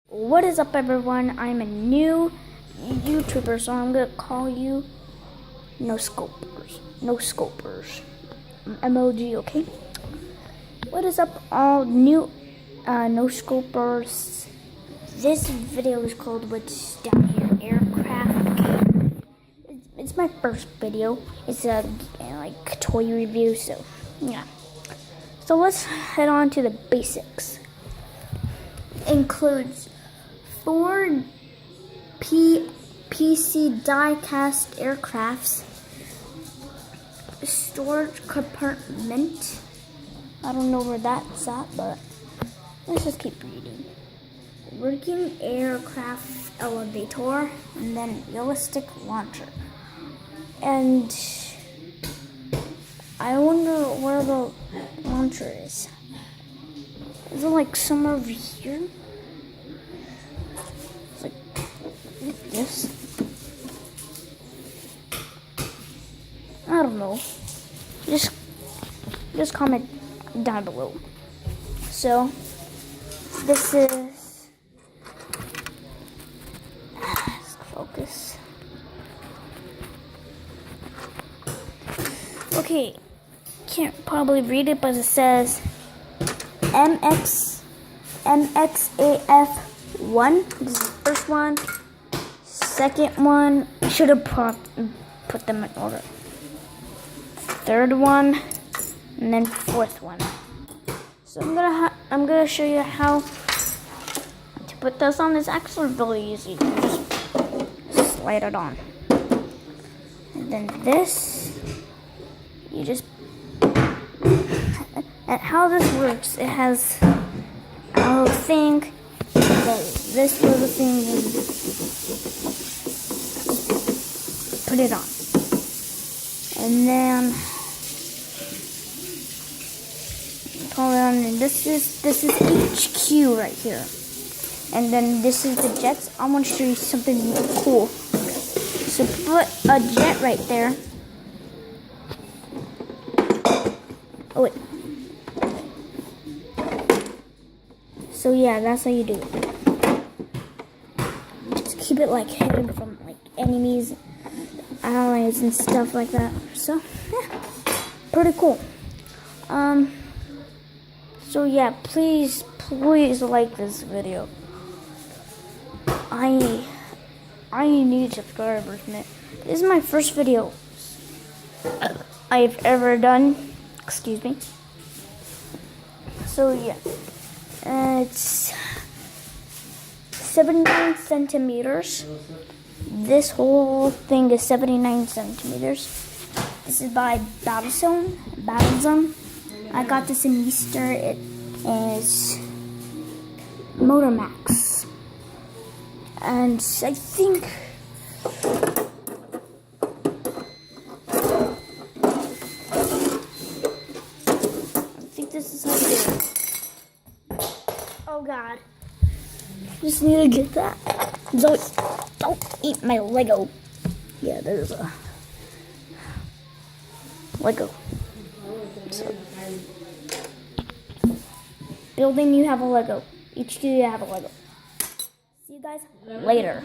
What is up, everyone? I'm a new YouTuber, so I'm gonna call you No Scopers. No Scopers. MLG, okay? What is up, all new No Scopers? This video is called What's Down Here Aircraft. It's my first video. It's a like toy review, so yeah. So let's head on to the basics. Includes 4 PC die-cast aircrafts, storage compartment. I don't know where that's at, but let's just keep reading. Working aircraft elevator, and then realistic launcher. And I wonder where the launcher is. Is it like somewhere over here? It's like this. I don't know. Just comment down below. So this is let's focus. Okay, can't probably read it, but it says MXAF1. This is the first one. Second one, I should have put them in order. Third one, and then fourth one. So I'm gonna show you how to put this on. It's actually really easy. You just slide it on, and then this, you just. And how this works, it has a little thing, this little thing, and put it on. And then pull it on, and this is HQ right here. And then this is the jets. I want to show you something really cool. So put a jet right there. Oh wait. So yeah, that's how you do it. Just keep it like hidden from like enemies, allies, and stuff like that. So yeah, pretty cool. So yeah, please like this video. I need subscribers, man. This is my first video I've ever done. Excuse me. So yeah. It's 79 centimeters. This whole thing is 79 centimeters. This is by Battlezone. I got this in Easter. It is Motormax. And I think this is how you do it. Oh God. Just need to get that. Zoe, don't eat my Lego. Yeah, there's a Lego. So, building, you have a Lego. HQ, you have a Lego. See you guys later.